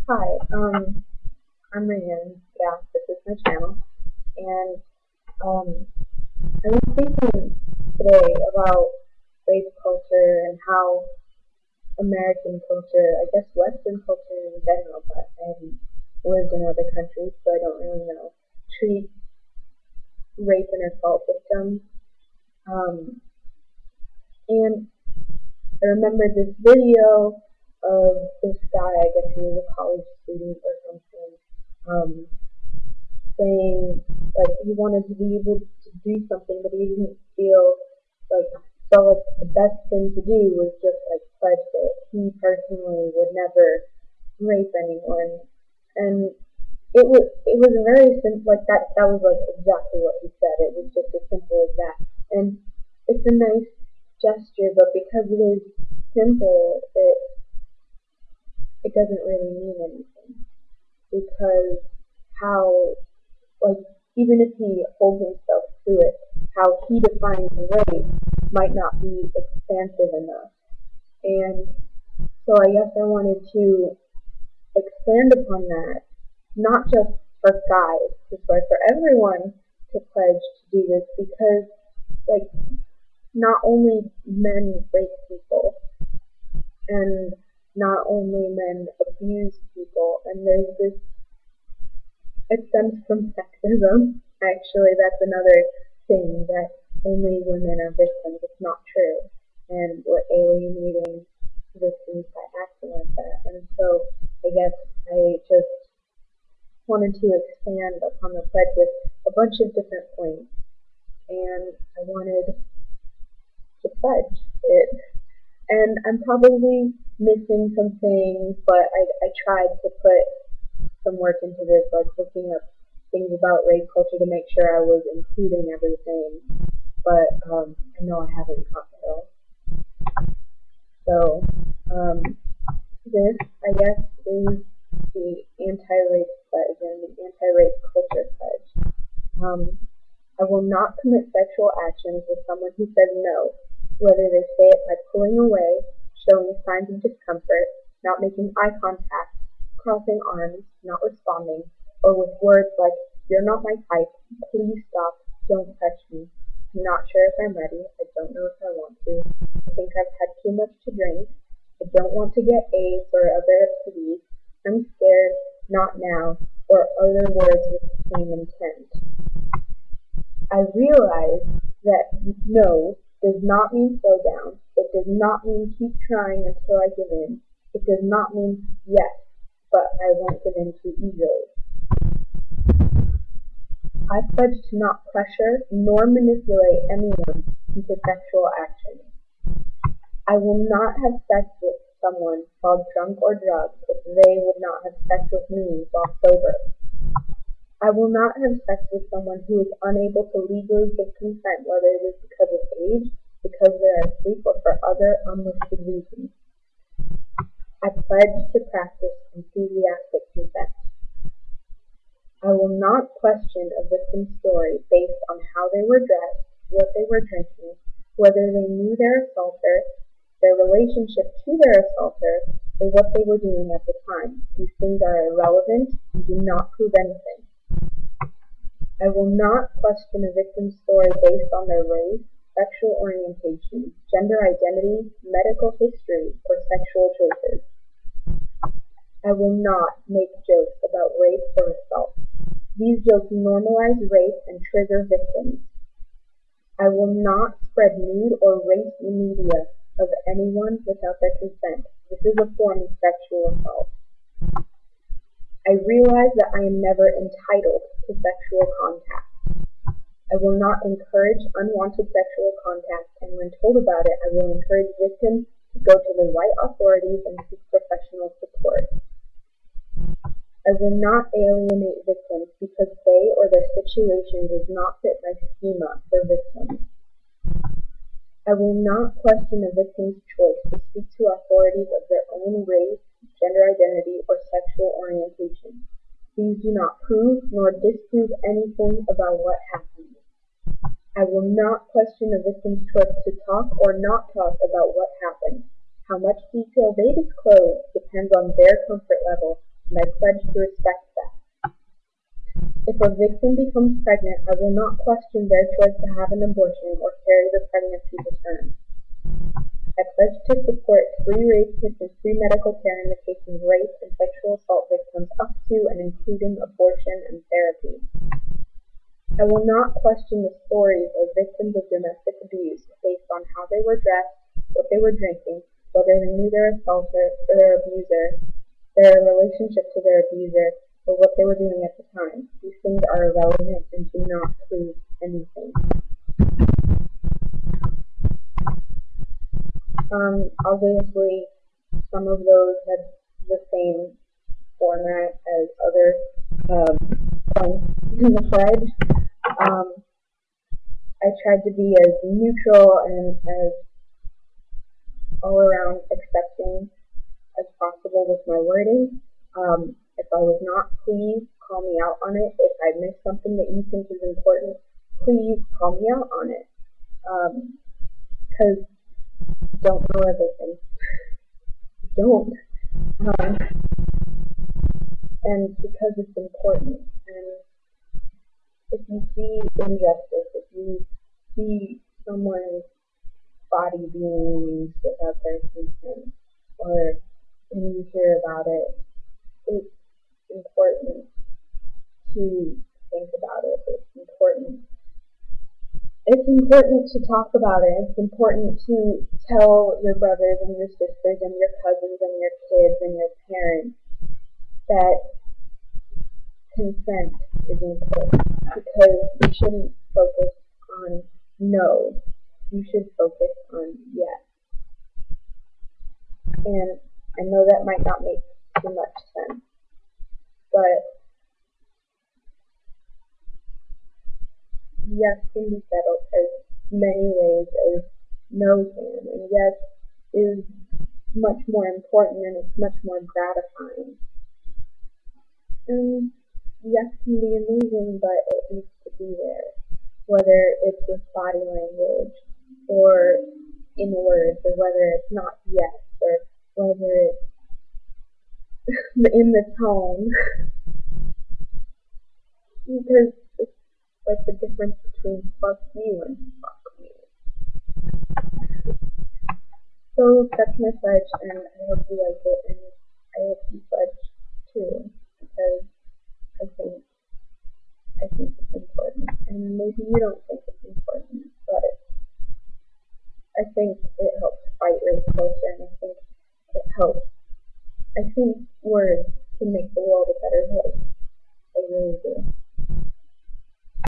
Hi, I'm Ryan. Yeah, this is my channel, and I was thinking today about race culture and how American culture, I guess Western culture in general, but I haven't lived in other countries, so I don't really know, treat rape and assault victims. Um, and I remember this video of this guy, I guess he was a college student or something, um, saying like he wanted to be able to do something, but he didn't like felt like the best thing to do was just like pledge that he personally would never rape anyone, and it was a very simple like that was like exactly what he said. It was just as simple as that, and it's a nice gesture, but because it is simple, it doesn't really mean anything because how like even if he holds himself to it, how he defines race might not be expansive enough. And so I guess I wanted to expand upon that, not just for guys, but for everyone to pledge to do this because like not only men rape people and not only men abuse people, and there's this it stems from sexism. Actually, that's another thing that only women are victims. It's not true. And we're alienating victims by acting like that. And so I guess I just wanted to expand upon the pledge with a bunch of different points. And I wanted to pledge it. And I'm probably missing some things, but I tried to put some work into this, like looking up things about rape culture to make sure I was including everything. But I know I haven't caught it all. So this, I guess, is the anti-rape pledge and the anti-rape culture pledge. I will not commit sexual actions with someone who says no, whether they say it by pulling away, showing signs of discomfort, not making eye contact, crossing arms, not responding, or with words like, "You're not my type, please stop, don't touch me, I'm not sure if I'm ready, I don't know if I want to, I think I've had too much to drink, I don't want to get AIDS or other STDs, I'm scared, not now," or other words with the same intent. I realize that no does not mean slow down, it does not mean keep trying until I give in, it does not mean yes, but I won't give in too easily. I pledge to not pressure nor manipulate anyone into sexual action. I will not have sex with someone while drunk or drugged if they would not have sex with me while sober. I will not have sex with someone who is unable to legally give consent, whether it is because of age, because they are asleep, or for other unlisted reasons. I pledge to practice enthusiastic consent. I will not question a victim's story based on how they were dressed, what they were drinking, whether they knew their assaulter, their relationship to their assaulter, or what they were doing at the time. These things are irrelevant and do not prove anything. I will not question a victim's story based on their race, sexual orientation, gender identity, medical history, or sexual choices. I will not make jokes about rape or assault. These jokes normalize rape and trigger victims. I will not spread nude or race media of anyone without their consent. This is a form of sexual assault. I realize that I am never entitled to sexual contact. I will not encourage unwanted sexual contact, and when told about it, I will encourage victims to go to the right authorities and seek professional support. I will not alienate victims because they or their situation does not fit my schema for victims. I will not question a victim's choice to speak to authorities of their own race, gender identity, or sexual orientation. These do not prove nor disprove anything about what happened. I will not question a victim's choice to talk or not talk about what happened. How much detail they disclose depends on their comfort level, and I pledge to respect that. If a victim becomes pregnant, I will not question their choice to have an abortion or carry the pregnancy to term. I pledge to support free rape kits and free medical care in the case of rape and sexual assault victims up to and including abortion and therapy. I will not question the stories of victims of domestic abuse based on how they were dressed, what they were drinking, whether they knew their assaulter or their abuser, their relationship to their abuser, or what they were doing at the time. These things are irrelevant and do not prove anything. Obviously, some of those had the same format as other points in the pledge. I tried to be as neutral and as all-around accepting as possible with my wording. If I was not, please call me out on it. If I missed something that you think is important, please call me out on it. Because don't know everything. Don't. And because it's important. And if you see injustice, if you see someone's body being used without their consent, or when you hear about it, it's important to think about it. It's important to talk about it. It's important to tell your brothers and your sisters and your cousins and your kids and your parents that consent is important, because you shouldn't focus on no. You should focus on yes. And I know that might not make too much sense, but yes can be said as many ways as no can, and yes is much more important and it's much more gratifying. And yes can be amazing, but it needs to be there, whether it's with body language or in words, or whether it's not yes, or whether it's in the tone. Because it's like the difference between fuck you and fuck me. So that's my pledge, and I hope you like it, and I hope you pledge too, because I think it's important. And maybe you don't think it's important, but I think it helps fight rape culture, and I think it helps. I think words can make the world a better place.